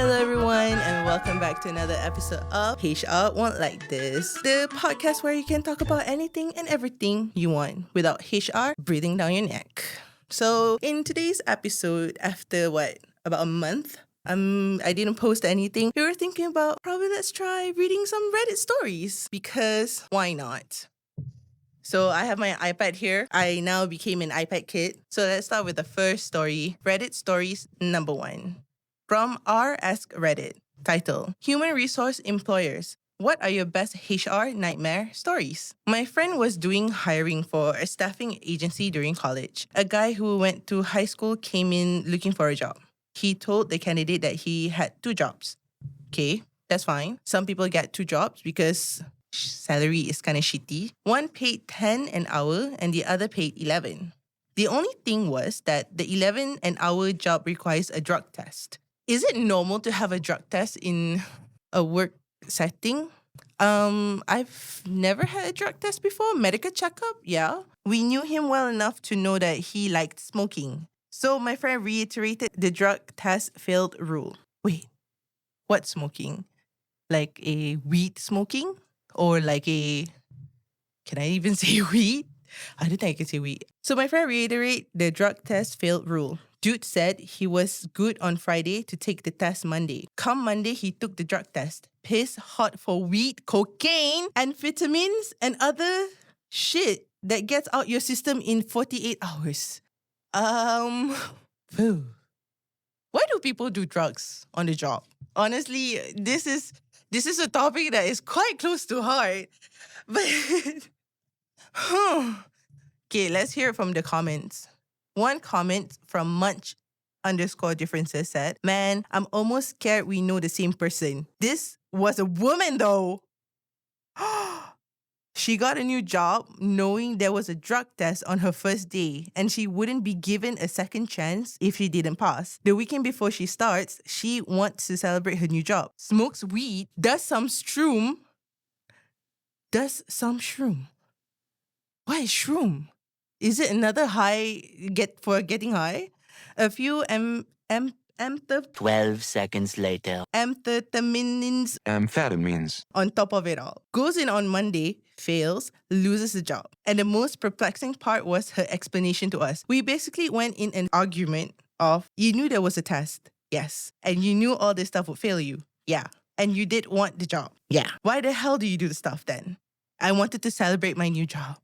Hello, everyone, and welcome back to another episode of HR Won't Like This, the podcast where you can talk about anything and everything you want without HR breathing down your neck. So, in today's episode, after about a month, I didn't post anything. We were thinking about probably let's try reading some Reddit stories because why not? So I have my iPad here. I now became an iPad kid. So let's start with the first story. Reddit stories number 1. From r Ask Reddit. Title: Human Resource Employers. What are your best HR nightmare stories? My friend was doing hiring for a staffing agency during college. A guy who went to high school came in looking for a job. He told the candidate that he had 2 jobs. Okay, that's fine. Some people get 2 jobs because salary is kind of shitty. One paid 10 an hour and the other paid 11. The only thing was that the 11 an hour job requires a drug test. Is it normal to have a drug test in a work setting? I've never had a drug test before. Medical checkup, yeah. We knew him well enough to know that he liked smoking. So my friend reiterated the drug test failed rule. Wait, what smoking? Like a weed smoking? Or like can I even say weed? I don't think I can say weed. So my friend reiterated the drug test failed rule. Dude said he was good on Friday to take the test Monday. Come Monday, he took the drug test. Piss hot for weed, cocaine, amphetamines, and other shit that gets out your system in 48 hours. Why do people do drugs on the job? Honestly, this is a topic that is quite close to heart. But okay, let's hear it from the comments. One comment from Munch_differences said, "Man, I'm almost scared we know the same person. This was a woman though." She got a new job knowing there was a drug test on her first day and she wouldn't be given a second chance if she didn't pass. The weekend before she starts, she wants to celebrate her new job. Smokes weed, does some shroom. What is shroom? Is it another high for getting high? A few 12 seconds later. amphetamines on top of it all. Goes in on Monday, fails, loses the job. And the most perplexing part was her explanation to us. We basically went in an argument of, you knew there was a test. Yes. And you knew all this stuff would fail you. Yeah. And you did want the job. Yeah. Why the hell do you do the stuff then? I wanted to celebrate my new job.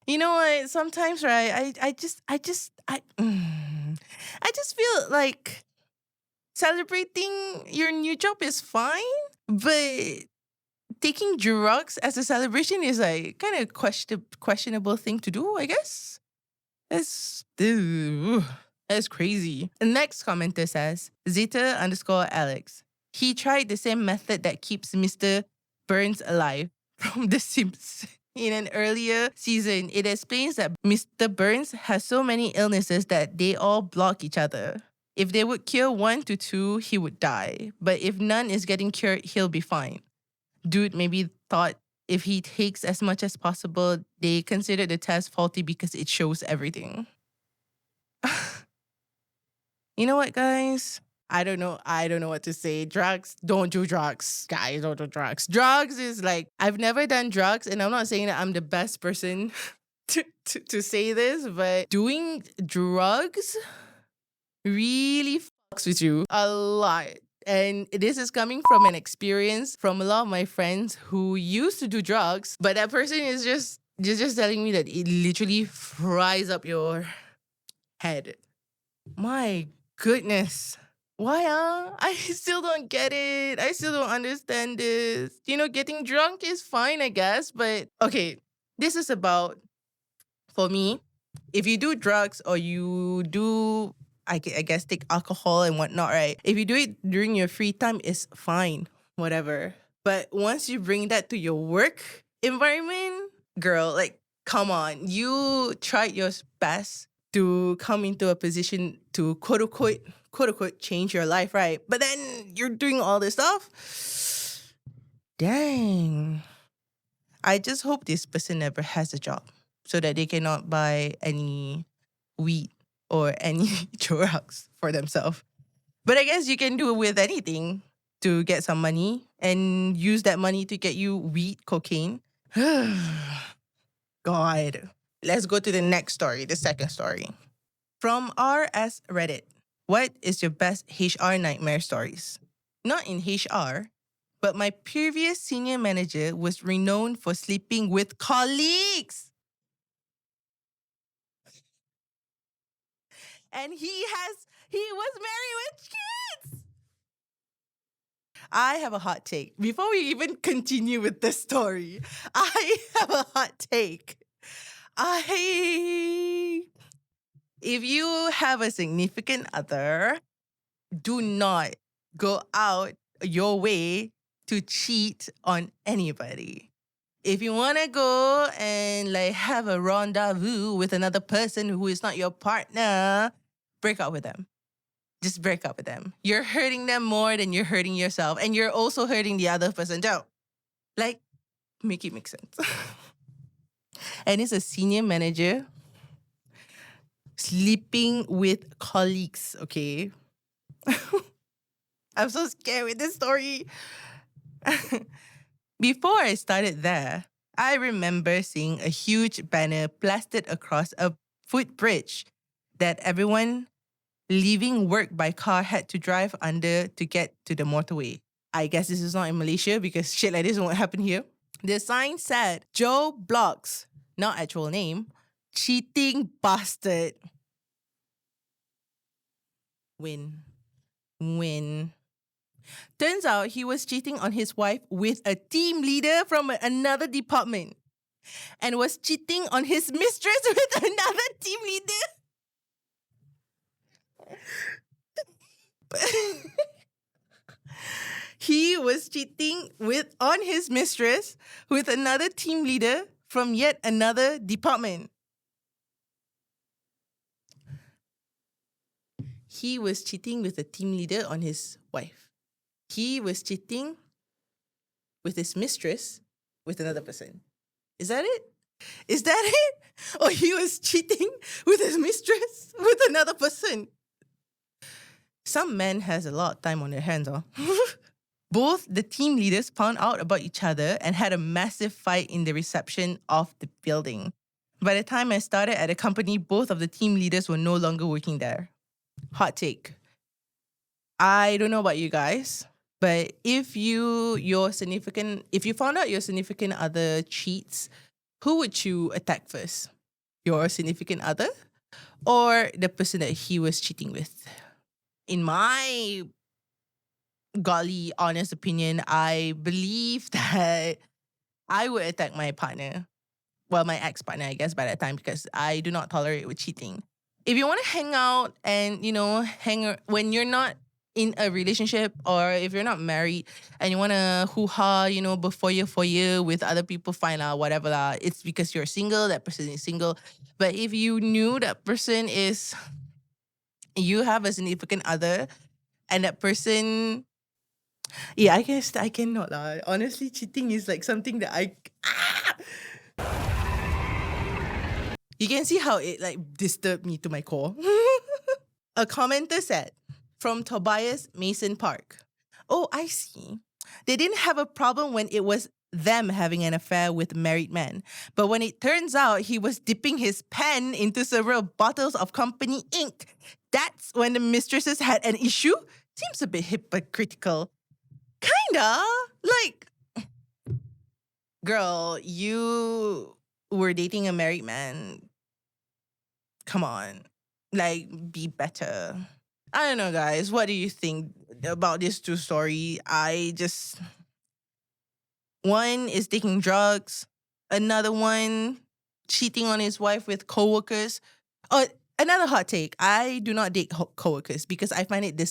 You know what? Sometimes, right, I just feel like celebrating your new job is fine, but taking drugs as a celebration is like kind of questionable thing to do, I guess. That's crazy. The next commenter says, Zeta_Alex. He tried the same method that keeps Mr. Burns alive from The Simpsons. In an earlier season, it explains that Mr. Burns has so many illnesses that they all block each other. If they would cure 1 to 2, he would die. But if none is getting cured, he'll be fine. Dude maybe thought if he takes as much as possible, they consider the test faulty because it shows everything. You know what, guys? I don't know what to say. Drugs, don't do drugs. Guys, don't do drugs. Drugs is like, I've never done drugs, and I'm not saying that I'm the best person to say this, but doing drugs really fucks with you a lot. And this is coming from an experience from a lot of my friends who used to do drugs, but that person is just telling me that it literally fries up your head. My goodness. Why, I still don't get it. I still don't understand this. You know, getting drunk is fine, I guess. But, okay, this is about, for me, if you do drugs or you do, I guess, take alcohol and whatnot, right? If you do it during your free time, it's fine. Whatever. But once you bring that to your work environment, girl, like, come on. You tried your best to come into a position to quote unquote change your life, right? But then you're doing all this stuff. Dang. I just hope this person never has a job so that they cannot buy any weed or any drugs for themselves. But I guess you can do it with anything to get some money and use that money to get you weed, cocaine. God. Let's go to the next story, the second story. From RS Reddit. What is your best HR nightmare stories? Not in HR, but my previous senior manager was renowned for sleeping with colleagues. And he was married with kids. I have a hot take. Before we even continue with the story, I have a hot take. If you have a significant other, do not go out your way to cheat on anybody. If you want to go and like have a rendezvous with another person who is not your partner, break up with them. Just break up with them. You're hurting them more than you're hurting yourself. And you're also hurting the other person. Don't. Like, make it make sense. And it's a senior manager sleeping with colleagues, okay? I'm so scared with this story. Before I started there, I remember seeing a huge banner plastered across a footbridge that everyone leaving work by car had to drive under to get to the motorway. I guess this is not in Malaysia because shit like this won't happen here. The sign said, Joe Bloggs, not actual name, cheating bastard. Win. Turns out he was cheating on his wife with a team leader from another department and was cheating on his mistress with another team leader. He was cheating on his mistress with another team leader from yet another department. He was cheating with a team leader on his wife. He was cheating with his mistress with another person. Is that it? Is that it? Or he was cheating with his mistress with another person. Some man has a lot of time on their hands, huh? Both the team leaders found out about each other and had a massive fight in the reception of the building. By the time I started at the company, both of the team leaders were no longer working there. Hot take. I don't know about you guys, but if you found out your significant other cheats, who would you attack first? Your significant other or the person that he was cheating with? In my golly honest opinion, I believe that I would attack my partner. Well, my ex-partner, I guess, by that time, because I do not tolerate with cheating. If you want to hang out and, when you're not in a relationship or if you're not married and you want to hoo-ha, before you with other people, fine lah, whatever lah. It's because you're single, that person is single. But if you knew that person you have a significant other and that person, yeah, I guess I cannot lah. Honestly, cheating is like something that you can see how it like disturbed me to my core. A commenter said, from Tobias Mason Park. Oh, I see. They didn't have a problem when it was them having an affair with married men. But when it turns out he was dipping his pen into several bottles of company ink, that's when the mistresses had an issue? Seems a bit hypocritical. Kinda. Like, girl, you were dating a married man. Come on. Like, be better. I don't know, guys. What do you think about these two stories? One is taking drugs. Another one cheating on his wife with coworkers. Oh, another hot take. I do not date coworkers because I find it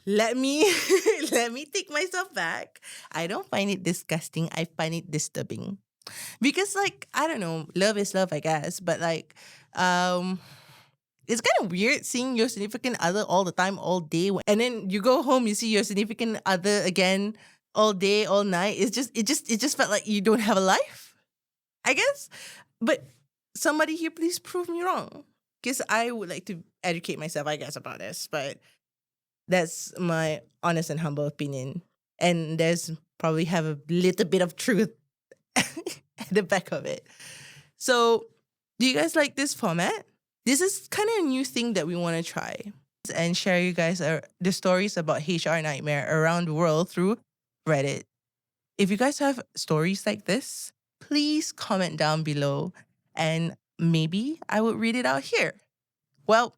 let me take myself back. I don't find it disgusting. I find it disturbing. Because like, I don't know, love is love, I guess. But like, it's kind of weird seeing your significant other all the time, all day. And then you go home, you see your significant other again all day, all night. It just felt like you don't have a life, I guess. But somebody here, please prove me wrong. because I would like to educate myself, I guess, about this. But that's my honest and humble opinion. And there's probably have a little bit of truth at the back of it. So, do you guys like this format? This is kind of a new thing that we want to try and share you guys the stories about HR nightmare around the world through Reddit. If you guys have stories like this, please comment down below and maybe I would read it out here. Well,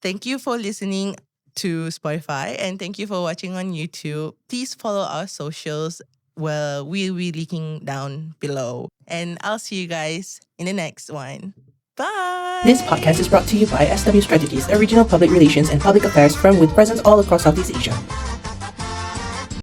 thank you for listening to Spotify and thank you for watching on YouTube. Please follow our socials where we'll be linking down below. And I'll see you guys in the next one. Bye! This podcast is brought to you by SW Strategies, a regional public relations and public affairs firm with presence all across Southeast Asia.